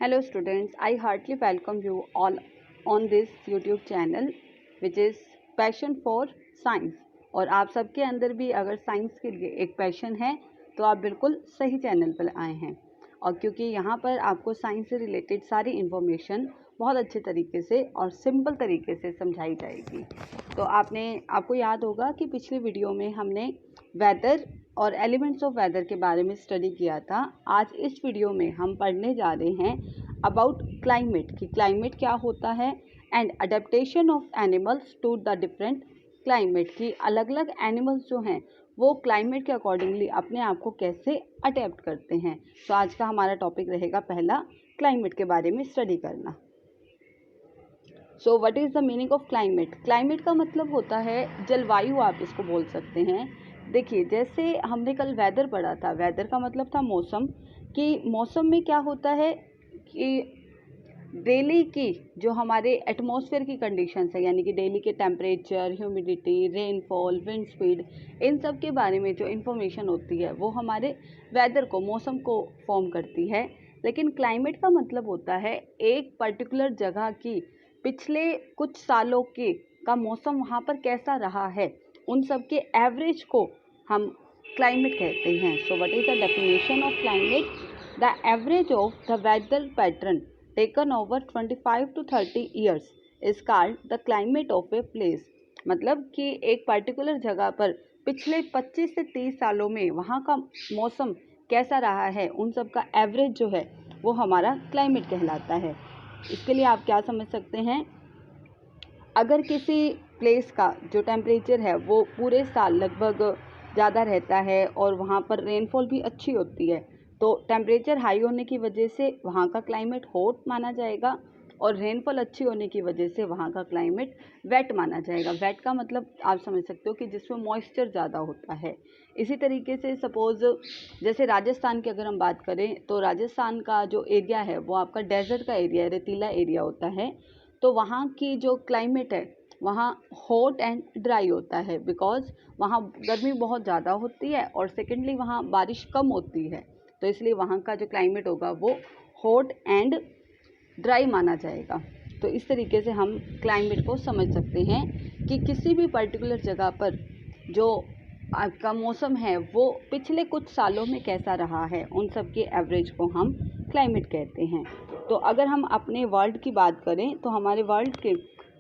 Hello students, I heartily welcome you all on this YouTube channel which is Passion for Science। और आप सबके अंदर भी अगर साइंस के लिए एक पैशन है तो आप बिल्कुल सही चैनल पर आए हैं। और क्योंकि यहाँ पर आपको साइंस से रिलेटेड सारी इन्फॉर्मेशन बहुत अच्छे तरीके से और सिंपल तरीके से समझाई जाएगी। तो आपको याद होगा कि पिछले वीडियो में हमने वेदर और एलिमेंट्स ऑफ वेदर के बारे में स्टडी किया था। आज इस वीडियो में हम पढ़ने जा रहे हैं अबाउट क्लाइमेट कि क्लाइमेट क्या होता है and adaptation of animals to the different climate की अलग अलग एनिमल्स जो हैं वो क्लाइमेट के अकॉर्डिंगली अपने आप को कैसे अडेप्ट करते हैं। तो आज का हमारा टॉपिक रहेगा पहला क्लाइमेट के बारे में स्टडी करना। सो what is the meaning of climate. Climate का मतलब होता है जलवायु, आप इसको बोल सकते हैं। देखिए, जैसे हमने कल वेदर पढ़ा था, वेदर का मतलब था मौसम, कि मौसम में क्या होता है कि डेली की जो हमारे एटमॉस्फेयर की कंडीशंस है, यानी कि डेली के temperature, humidity, rainfall, wind speed, इन सब के बारे में जो इन्फॉर्मेशन होती है वो हमारे वेदर को, मौसम को फॉर्म करती है। लेकिन क्लाइमेट का मतलब होता है एक पर्टिकुलर जगह की पिछले कुछ सालों के का मौसम वहाँ पर कैसा रहा है, उन सब के एवरेज को हम क्लाइमेट कहते हैं। So what is the definition of climate? The average of the weather pattern taken over 25 to 30 years is called the climate of a place. मतलब कि एक पर्टिकुलर जगह पर पिछले 25 से 30 सालों में वहाँ का मौसम कैसा रहा है, उन सब का एवरेज जो है वो हमारा क्लाइमेट कहलाता है। इसके लिए आप क्या समझ सकते हैं, अगर किसी प्लेस का जो टेम्परेचर है वो पूरे साल लगभग ज़्यादा रहता है और वहाँ पर रेनफॉल भी अच्छी होती है, तो टेम्परेचर हाई होने की वजह से वहाँ का क्लाइमेट हॉट माना जाएगा और रेनफॉल अच्छी होने की वजह से वहाँ का क्लाइमेट वेट माना जाएगा। वेट का मतलब आप समझ सकते हो कि जिसमें मॉइस्चर ज़्यादा होता है। इसी तरीके से सपोज़ जैसे राजस्थान की अगर हम बात करें तो राजस्थान का जो एरिया है वो आपका डेजर्ट का एरिया है, रेतीला एरिया होता है। तो वहाँ की जो क्लाइमेट है वहाँ हॉट एंड ड्राई होता है, बिकॉज़ वहाँ गर्मी बहुत ज़्यादा होती है और सेकेंडली वहाँ बारिश कम होती है, तो इसलिए वहाँ का जो क्लाइमेट होगा वो हॉट एंड ड्राई माना जाएगा। तो इस तरीके से हम क्लाइमेट को समझ सकते हैं कि किसी भी पर्टिकुलर जगह पर जो आपका मौसम है वो पिछले कुछ सालों में कैसा रहा है, उन सब के एवरेज को हम क्लाइमेट कहते हैं। तो अगर हम अपने वर्ल्ड की बात करें तो हमारे वर्ल्ड के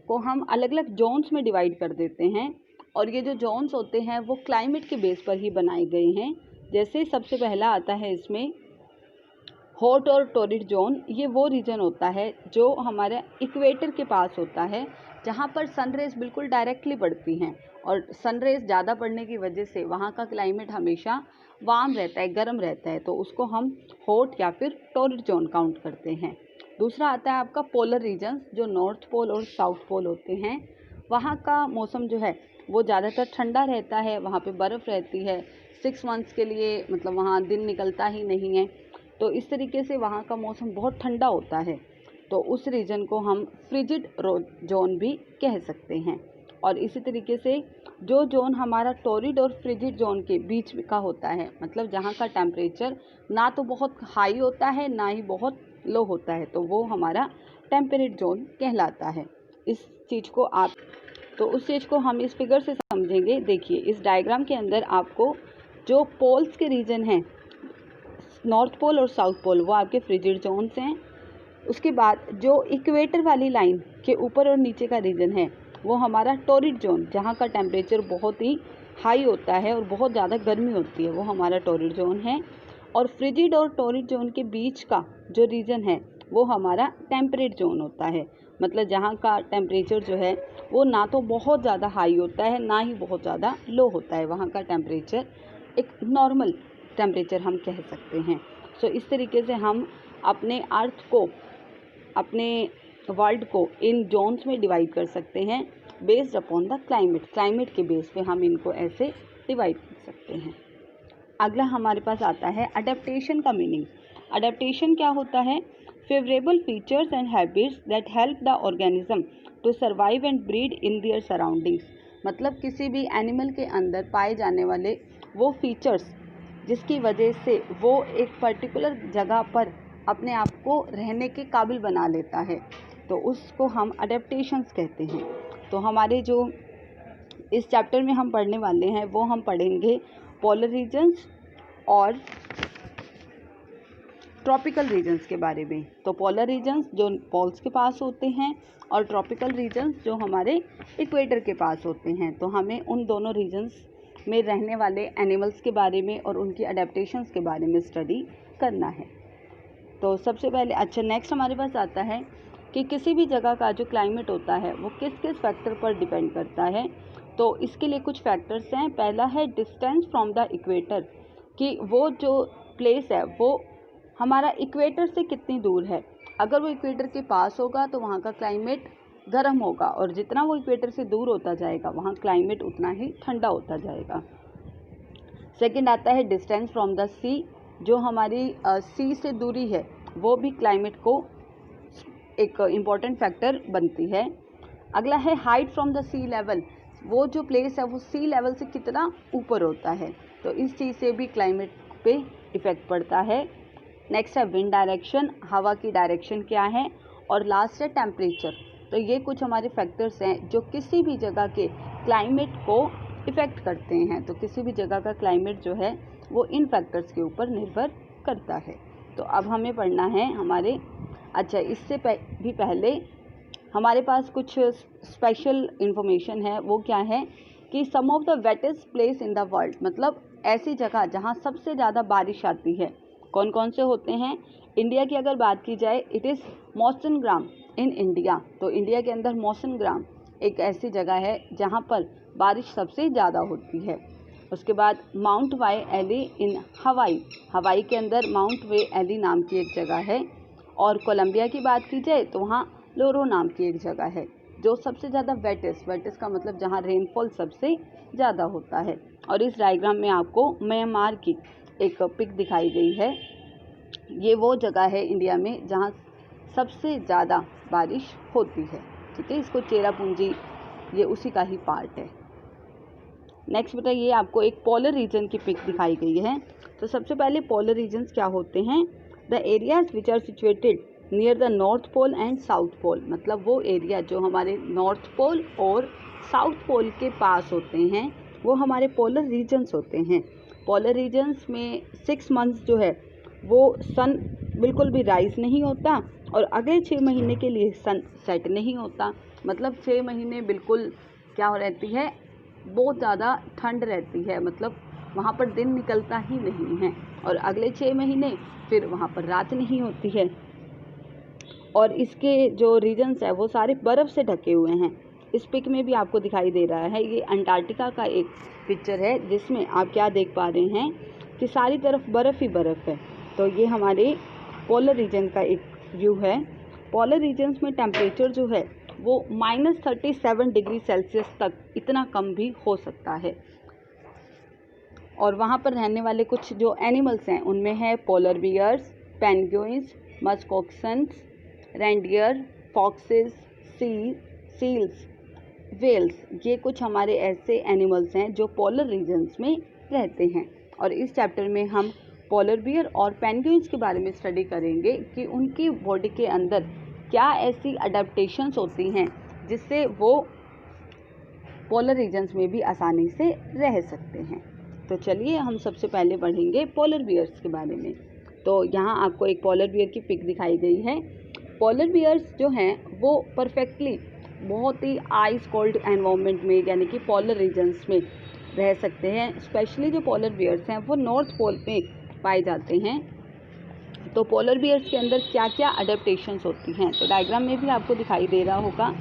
को हम अलग अलग जोन्स में डिवाइड कर देते हैं, और ये जो जोन्स होते हैं वो क्लाइमेट के बेस पर ही बनाए गए हैं। जैसे सबसे पहला आता है इसमें हॉट और टॉरिड जोन। ये वो रीजन होता है जो हमारे इक्वेटर के पास होता है, जहाँ पर सनरेज बिल्कुल डायरेक्टली पड़ती हैं, और सनरेज ज़्यादा पड़ने की वजह से वहाँ का क्लाइमेट हमेशा वार्म रहता है, गर्म रहता है, तो उसको हम हॉट या फिर टॉरिड जोन काउंट करते हैं। दूसरा आता है आपका पोलर रीजन्स, जो नॉर्थ पोल और साउथ पोल होते हैं। वहाँ का मौसम जो है वो ज़्यादातर ठंडा रहता है, वहाँ पे बर्फ़ रहती है 6 मंथ्स के लिए, मतलब वहाँ दिन निकलता ही नहीं है, तो इस तरीके से वहाँ का मौसम बहुत ठंडा होता है। तो उस रीजन को हम फ्रिजिड जोन भी कह सकते हैं। और इसी तरीके से जो जोन हमारा टॉरिड और फ्रिजिड जोन के बीच का होता है, मतलब जहाँ का टेम्परेचर ना तो बहुत हाई होता है ना ही बहुत लो होता है, तो वो हमारा टेम्परेट जोन कहलाता है। इस चीज़ को आप तो उस चीज़ को हम इस फिगर से समझेंगे। देखिए, इस डायग्राम के अंदर आपको जो पोल्स के रीजन हैं, नॉर्थ पोल और साउथ पोल, वो आपके फ्रिजिड जोन्स हैं। उसके बाद जो इक्वेटर वाली लाइन के ऊपर और नीचे का रीजन है वो हमारा टॉरिड जोन, जहाँ का टेम्परेचर बहुत ही हाई होता है और बहुत ज़्यादा गर्मी होती है, वो हमारा टॉरिड जोन है। और फ्रिजिड और टॉरिड जोन के बीच का जो रीजन है वो हमारा टेम्परेट जोन होता है, मतलब जहाँ का टेम्परेचर जो है वो ना तो बहुत ज़्यादा हाई होता है ना ही बहुत ज़्यादा लो होता है, वहाँ का टेम्परेचर एक नॉर्मल टेम्परेचर हम कह सकते हैं। सो इस तरीके से हम अपने अर्थ को, अपने वर्ल्ड को इन जोन्स में डिवाइड कर सकते हैं based upon the climate. Climate के बेस पे हम इनको ऐसे डिवाइड कर सकते हैं। अगला हमारे पास आता है अडेप्टेशन का मीनिंग। अडेप्टेशन क्या होता है? Favourable features and habits that help the organism to survive and breed in their surroundings. मतलब किसी भी एनिमल के अंदर पाए जाने वाले वो फीचर्स जिसकी वजह से वो एक पर्टिकुलर जगह पर अपने आप को रहने के काबिल बना लेता है, तो उसको हम अडेप्टेशंस कहते हैं। तो हमारे जो इस चैप्टर में हम पढ़ने वाले हैं वो हम पढ़ेंगे पोलर रीजन्स और ट्रॉपिकल रीजन्स के बारे में। तो पोलर रीजन्स जो पोल्स के पास होते हैं और ट्रॉपिकल रीजन्स जो हमारे इक्वेटर के पास होते हैं। तो हमें उन दोनों रीजन्स में रहने वाले एनिमल्स के बारे में और उनकी अडेप्टेशंस के बारे में स्टडी करना है। तो सबसे पहले नेक्स्ट हमारे पास आता है कि किसी भी जगह का जो क्लाइमेट होता है वो किस किस फैक्टर पर डिपेंड करता है। तो इसके लिए कुछ फैक्टर्स हैं। पहला है डिस्टेंस फ्रॉम द इक्वेटर, कि वो जो प्लेस है वो हमारा इक्वेटर से कितनी दूर है। अगर वो इक्वेटर के पास होगा तो वहाँ का क्लाइमेट गर्म होगा, और जितना वो इक्वेटर से दूर होता जाएगा वहाँ क्लाइमेट उतना ही ठंडा होता जाएगा। सेकंड आता है डिस्टेंस फ्रॉम द सी, जो हमारी सी से दूरी है वो भी क्लाइमेट को एक इम्पॉर्टेंट फैक्टर बनती है। अगला है height from the sea level, वो जो प्लेस है वो सी लेवल से कितना ऊपर होता है, तो इस चीज़ से भी क्लाइमेट पे इफ़ेक्ट पड़ता है। नेक्स्ट है विंड डायरेक्शन, हवा की डायरेक्शन क्या है। और लास्ट है टेम्परेचर। तो ये कुछ हमारे फैक्टर्स हैं जो किसी भी जगह के क्लाइमेट को इफ़ेक्ट करते हैं। तो किसी भी जगह का क्लाइमेट जो है वो इन फैक्टर्स के ऊपर निर्भर करता है। तो अब हमें पढ़ना है हमारे इससे भी पहले हमारे पास कुछ स्पेशल इन्फॉर्मेशन है। वो क्या है कि some of the wettest place in the world, मतलब ऐसी जगह जहाँ सबसे ज़्यादा बारिश आती है, कौन कौन से होते हैं। इंडिया की अगर बात की जाए, इट इज़ मौसनग्राम इन इंडिया। तो इंडिया के अंदर मौसनग्राम एक ऐसी जगह है जहाँ पर बारिश सबसे ज़्यादा होती है। उसके बाद माउंट वाई एली इन हवाई, हवाई के अंदर माउंट वे एली नाम की एक जगह है। और कोलंबिया की बात की जाए तो वहाँ लोरो नाम की एक जगह है जो सबसे ज़्यादा वेटेस्ट का मतलब जहाँ रेनफॉल सबसे ज़्यादा होता है। और इस डायग्राम में आपको म्यांमार की एक पिक दिखाई गई है। ये वो जगह है इंडिया में जहाँ सबसे ज़्यादा बारिश होती है। ठीक है, इसको चेरापूंजी, ये उसी का ही पार्ट है। नेक्स्ट बताइए, आपको एक पोलर रीजन की पिक दिखाई गई है। तो सबसे पहले पोलर रीजन्स क्या होते हैं। The areas which are situated near the north pole and south pole, मतलब वो एरिया जो हमारे नॉर्थ पोल और साउथ पोल के पास होते हैं वो हमारे पोलर रीजन्स होते हैं। पोलर रीजन्स में 6 मंथ्स जो है वो सन बिल्कुल भी राइज नहीं होता, और अगले 6 महीने के लिए सन सेट नहीं होता। मतलब 6 महीने बिल्कुल क्या हो रहती है, बहुत ज़्यादा ठंड रहती है, मतलब वहाँ पर दिन निकलता ही नहीं है। और अगले 6 महीने फिर वहाँ पर रात नहीं होती है। और इसके जो रीजन्स है वो सारे बर्फ़ से ढके हुए हैं। इस पिक में भी आपको दिखाई दे रहा है, ये अंटार्कटिका का एक पिक्चर है जिसमें आप क्या देख पा रहे हैं कि सारी तरफ बर्फ़ ही बर्फ़ है। तो ये हमारे पोलर रीजन का एक व्यू है। पोलर रीजन्स में टेम्परेचर जो है वो -37 डिग्री सेल्सियस तक इतना कम भी हो सकता है। और वहाँ पर रहने वाले कुछ जो एनिमल्स हैं उनमें है polar bears, penguins, musk oxens, reindeer, foxes, seals, whales. ये कुछ हमारे ऐसे एनिमल्स हैं जो पोलर रीजन्स में रहते हैं। और इस चैप्टर में हम पोलर बियर और पेंगुइन्स के बारे में स्टडी करेंगे कि उनकी बॉडी के अंदर क्या ऐसी अडेप्टेशंस होती हैं जिससे वो पोलर रीजन्स में भी आसानी से रह सकते हैं। तो चलिए हम सबसे पहले पढ़ेंगे पोलर बियर्स के बारे में। तो यहाँ आपको एक पोलर बियर की पिक दिखाई गई है। पोलर बियर्स जो हैं वो परफेक्टली बहुत ही आइस कोल्ड एनवायरनमेंट में यानी कि पोलर रीजन्स में रह सकते हैं। स्पेशली जो पोलर बियर्स हैं वो नॉर्थ पोल पे पाए जाते हैं। तो पोलर बियर्स के अंदर क्या क्या अडेप्टेशंस होती हैं, तो डायग्राम में भी आपको दिखाई दे रहा होगा।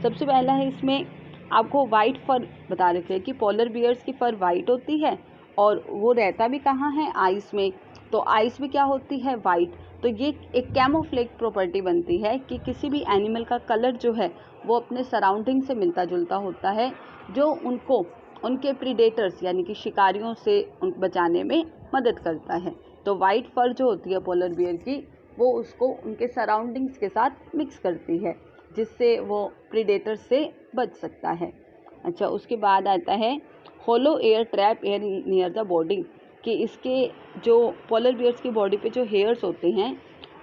सबसे पहला है, इसमें आपको वाइट फर बता रखे हैं कि पोलर बियर्स की फर वाइट होती है और वो रहता भी कहाँ है, आइस में। तो आइस में क्या होती है, वाइट। तो ये एक कैमोफ्लेज प्रॉपर्टी बनती है कि किसी भी एनिमल का कलर जो है वो अपने सराउंडिंग से मिलता जुलता होता है, जो उनको उनके प्रीडेटर्स यानी कि शिकारियों से उन बचाने में मदद करता है। तो वाइट फर जो होती है पोलर बियर की, वो उसको उनके सराउंडिंग्स के साथ मिक्स करती है जिससे वो प्रीडेटर्स से बच सकता है। अच्छा, उसके बाद आता है hollow air trap air near the body, कि इसके जो पोलर बियर्स की बॉडी पे जो हेयर्स होते हैं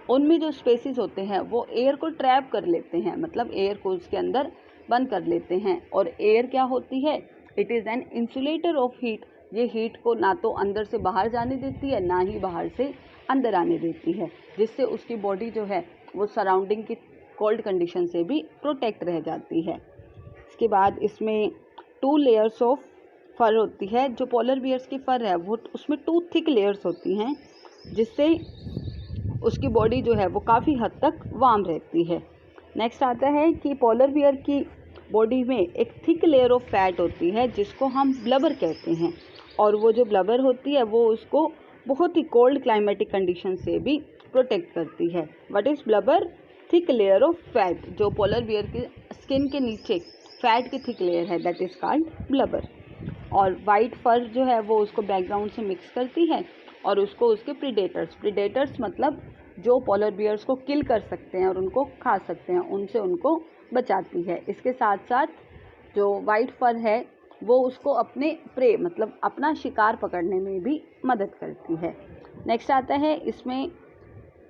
उनमें जो स्पेसिस होते हैं वो एयर को ट्रैप कर लेते हैं, मतलब एयर को उसके अंदर बंद कर लेते हैं। और एयर क्या होती है, it is an insulator of heat. ये हीट को ना तो अंदर से बाहर जाने देती है, ना ही बाहर से अंदर आने देती है, जिससे उसकी बॉडी जो है वो सराउंडिंग की कोल्ड कंडीशन से भी प्रोटेक्ट रह जाती है। इसके बाद इसमें 2 लेयर्स ऑफ फर होती है। जो पोलर बियर्स की फर है वो उसमें 2 थिक लेयर्स होती हैं, जिससे उसकी बॉडी जो है वो काफ़ी हद तक वार्म रहती है। नेक्स्ट आता है कि पोलर बियर की बॉडी में एक थिक लेयर ऑफ फैट होती है, जिसको हम ब्लबर कहते हैं। और वो जो ब्लबर होती है वो उसको बहुत ही कोल्ड क्लाइमेटिक कंडीशन से भी प्रोटेक्ट करती है। What is blubber? Thick layer of fat. जो पोलर बियर की स्किन के नीचे फैट की थिक लेयर है, दैट इज़ कॉल्ड ब्लबर। और वाइट फर जो है वो उसको बैकग्राउंड से मिक्स करती है और उसको उसके प्रीडेटर्स मतलब जो पोलर बियर्स को किल कर सकते हैं और उनको खा सकते हैं, उनसे उनको बचाती है। इसके साथ साथ जो वाइट फर है वो उसको अपने प्रे मतलब अपना शिकार पकड़ने में भी मदद करती है। नेक्स्ट आता है, इसमें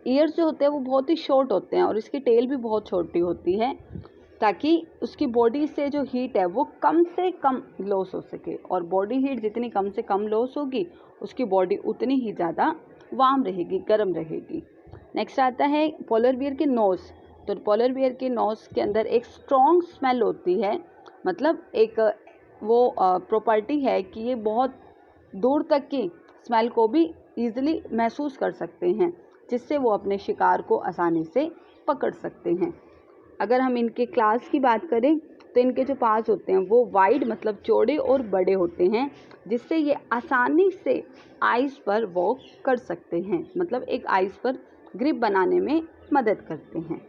ईयर्स जो होते हैं वो बहुत ही शॉर्ट होते हैं और इसकी टेल भी बहुत छोटी होती है, ताकि उसकी बॉडी से जो हीट है वो कम से कम लॉस हो सके। और बॉडी हीट जितनी कम से कम लॉस होगी, उसकी बॉडी उतनी ही ज़्यादा वार्म रहेगी, गर्म रहेगी। नेक्स्ट आता है पोलर बियर की नोज़। तो पोलर बियर की नोज़ के अंदर एक स्ट्रॉन्ग स्मेल होती है, मतलब एक वो प्रॉपर्टी है कि ये बहुत दूर तक की स्मेल को भी ईजिली महसूस कर सकते हैं, जिससे वो अपने शिकार को आसानी से पकड़ सकते हैं। अगर हम इनके क्लास की बात करें तो इनके जो पास होते हैं वो वाइड मतलब चौड़े और बड़े होते हैं, जिससे ये आसानी से आइस पर वॉक कर सकते हैं, मतलब एक आइस पर ग्रिप बनाने में मदद करते हैं।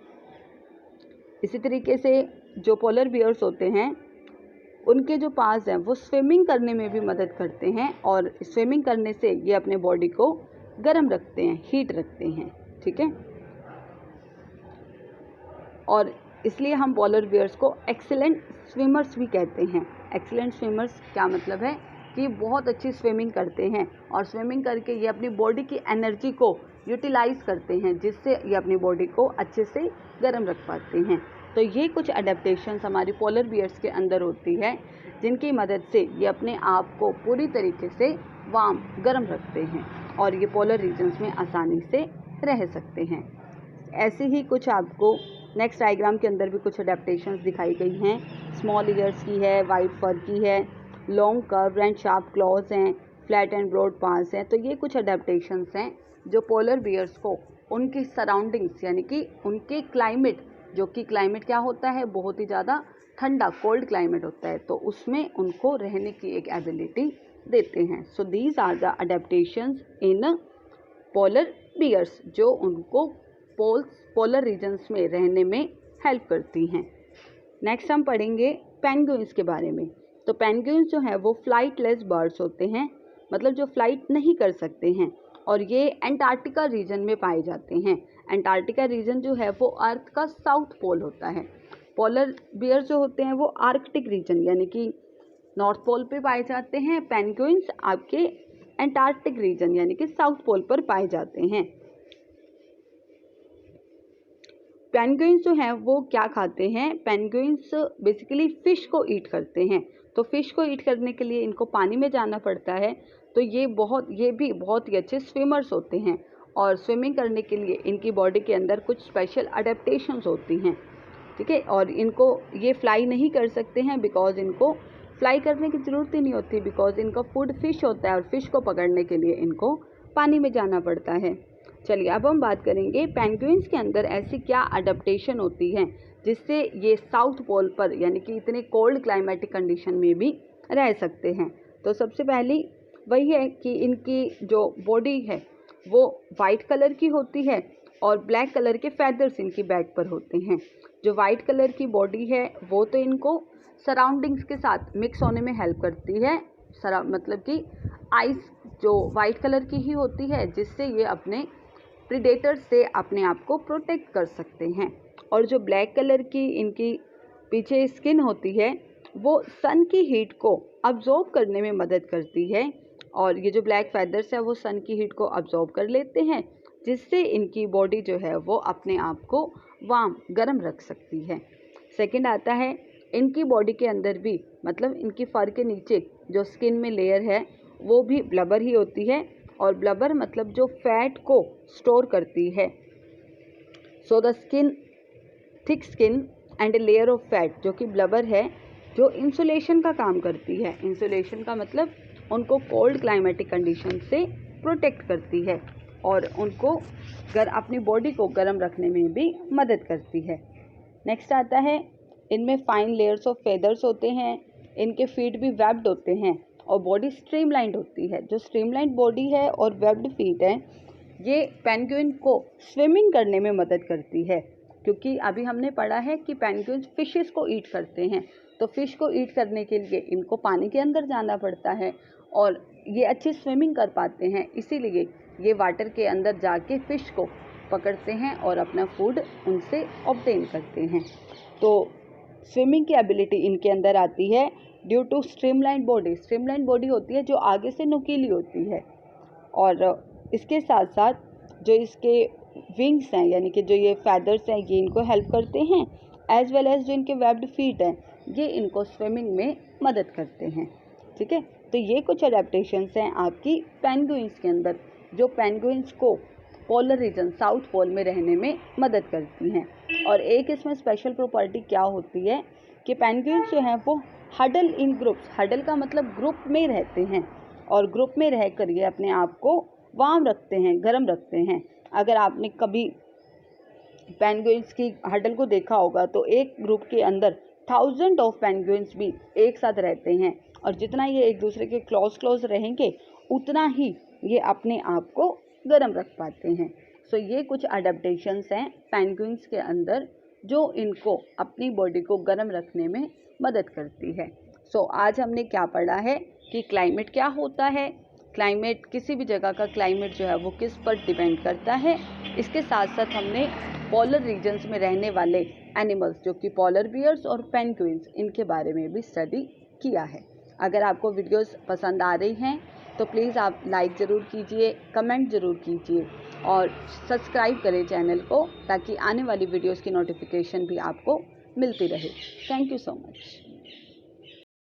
इसी तरीके से जो पोलर बियर्स होते हैं उनके जो पास हैं वो स्विमिंग करने में भी मदद करते हैं, और स्विमिंग करने से ये अपने बॉडी को गर्म रखते हैं, हीट रखते हैं, ठीक है। और इसलिए हम पोलर बियर्स को एक्सीलेंट स्विमर्स भी कहते हैं। एक्सीलेंट स्विमर्स क्या मतलब है कि बहुत अच्छी स्विमिंग करते हैं, और स्विमिंग करके ये अपनी बॉडी की एनर्जी को यूटिलाइज करते हैं, जिससे ये अपनी बॉडी को अच्छे से गर्म रख पाते हैं। तो ये कुछ अडेप्टेशंस हमारी पोलर बियर्स के अंदर होती है, जिनकी मदद से ये अपने आप को पूरी तरीके से वार्म गर्म रखते हैं और ये पोलर रीजन्स में आसानी से रह सकते हैं। ऐसे ही कुछ आपको नेक्स्ट डायग्राम के अंदर भी कुछ अडेप्टेशंस दिखाई गई हैं। स्मॉल ईयर्स की है, वाइट फर की है, long curve and sharp clause हैं, फ्लैट एंड ब्रॉड पास हैं। तो ये कुछ अडेप्टेशंस हैं जो पोलर बियर्स को उनकी सराउंडिंग्स यानी कि उनके क्लाइमेट, जो कि क्लाइमेट क्या होता है, बहुत ही ज़्यादा ठंडा कोल्ड क्लाइमेट होता है, तो उसमें उनको रहने की एक एबिलिटी देते हैं। So these are the adaptations in polar bears, जो उनको पोलर रीजन्स में रहने में हेल्प करती हैं। नेक्स्ट हम पढ़ेंगे पेंगुइन्स के बारे में। तो पेंगुइन्स जो है वो फ्लाइटलेस बर्ड्स होते हैं, मतलब जो फ्लाइट नहीं कर सकते हैं, और ये एंटार्क्टिका रीजन में पाए जाते हैं। एंटार्क्टिका रीजन जो है वो अर्थ का साउथ पोल होता है। पोलर बियर्स जो होते हैं वो आर्कटिक रीजन यानी कि नॉर्थ पोल पे पाए जाते हैं। पेंगुइन्स आपके एंटार्क्टिक रीजन यानी कि साउथ पोल पर पाए जाते हैं। पेंगुइन्स जो हैं वो क्या खाते हैं? पेंगुइन्स बेसिकली फ़िश को ईट करते हैं। तो फ़िश को ईट करने के लिए इनको पानी में जाना पड़ता है, तो ये भी बहुत ही अच्छे स्विमर्स होते हैं, और स्विमिंग करने के लिए इनकी बॉडी के अंदर कुछ स्पेशल अडेप्टेशंस होती हैं, ठीक है। और इनको ये फ्लाई नहीं कर सकते हैं बिकॉज इनको फ्लाई करने की ज़रूरत ही नहीं होती, बिकॉज इनका फूड फ़िश होता है और फ़िश को पकड़ने के लिए इनको पानी में जाना पड़ता है। चलिए अब हम बात करेंगे पेंगुइन्स के अंदर ऐसी क्या अडेप्टेशन होती है जिससे ये साउथ पोल पर यानी कि इतने कोल्ड क्लाइमेटिक कंडीशन में भी रह सकते हैं। तो सबसे पहली वही है कि इनकी जो बॉडी है वो वाइट कलर की होती है और ब्लैक कलर के फैदर्स इनकी बैक पर होते हैं। जो वाइट कलर की बॉडी है वो तो इनको सराउंडिंग्स के साथ मिक्स होने में हेल्प करती है, मतलब कि आइस जो वाइट कलर की ही होती है, जिससे ये अपने प्रीडेटर्स से अपने आप को प्रोटेक्ट कर सकते हैं। और जो ब्लैक कलर की इनकी पीछे स्किन होती है वो सन की हीट को अब्जॉर्ब करने में मदद करती है, और ये जो ब्लैक फैदर्स है वो सन की हीट को अब्जॉर्ब कर लेते हैं जिससे इनकी बॉडी जो है वो अपने आप को वार्म गर्म रख सकती है। सेकंड आता है इनकी बॉडी के अंदर भी, मतलब इनकी फर के नीचे जो स्किन में लेयर है वो भी ब्लबर ही होती है, और ब्लबर मतलब जो फैट को स्टोर करती है। So the skin, thick skin and a layer of fat, जो कि ब्लबर है, जो इंसुलेशन का काम करती है। इंसुलेशन का मतलब उनको कोल्ड क्लाइमेटिक कंडीशन से प्रोटेक्ट करती है और उनको अपनी बॉडी को गर्म रखने में भी मदद करती है। नेक्स्ट आता है इनमें फाइन लेयर्स ऑफ फेदर्स होते हैं, इनके फीट भी वेब्ड होते हैं और बॉडी स्ट्रीमलाइंड होती है। जो स्ट्रीमलाइंड बॉडी है और वेब्ड फीट है, ये पेंगुइन को स्विमिंग करने में मदद करती है, क्योंकि अभी हमने पढ़ा है कि पेंगुइन फिशेस को ईट करते हैं, तो फिश को ईट करने के लिए इनको पानी के अंदर जाना पड़ता है और ये अच्छी स्विमिंग कर पाते हैं, इसीलिए ये वाटर के अंदर जाके फिश को पकड़ते हैं और अपना फूड उनसे ऑब्टेन करते हैं। तो स्विमिंग की एबिलिटी इनके अंदर आती है due to streamline body. Streamline body होती है जो आगे से नुकीली होती है, और इसके साथ साथ जो इसके विंग्स हैं, यानी कि जो ये फैदर्स हैं, ये इनको हेल्प करते हैं, एज वेल एज जो इनके वेब्ड फीट हैं, ये इनको स्विमिंग में मदद करते हैं। ठीक है, तो ये कुछ अडेप्टेशंस हैं आपकी पेंगुइन्स के अंदर, जो पेंगुइन्स को पोलर रीजन, साउथ पोल में रहने में मदद करती हैं। और एक इसमें स्पेशल प्रॉपर्टी क्या होती है कि पेंगुइन्स जो हैं वो हडल इन ग्रुप्स, हडल का मतलब ग्रुप में रहते हैं, और ग्रुप में रह कर ये अपने आप को वार्म रखते हैं, गर्म रखते हैं। अगर आपने कभी पेंगुइन्स की हडल को देखा होगा तो एक ग्रुप के अंदर 1000 ऑफ पेंगुइन्स भी एक साथ रहते हैं, और जितना ये एक दूसरे के क्लोज रहेंगे उतना ही ये अपने आप को गर्म रख पाते हैं। सो ये कुछ अडेप्टेशंस हैं पेंगुइन्स के अंदर जो इनको अपनी बॉडी को गर्म रखने में मदद करती है। सो आज हमने क्या पढ़ा है कि क्लाइमेट क्या होता है, क्लाइमेट, किसी भी जगह का क्लाइमेट जो है वो किस पर डिपेंड करता है। इसके साथ साथ हमने पोलर रीजन्स में रहने वाले एनिमल्स जो कि पोलर बियर्स और पेंगुइन्स, इनके बारे में भी स्टडी किया है। अगर आपको वीडियोस पसंद आ रही हैं तो प्लीज़ आप लाइक ज़रूर कीजिए, कमेंट ज़रूर कीजिए और सब्सक्राइब करें चैनल को, ताकि आने वाली वीडियोस की नोटिफिकेशन भी आपको मिलती रहे। Thank you so much.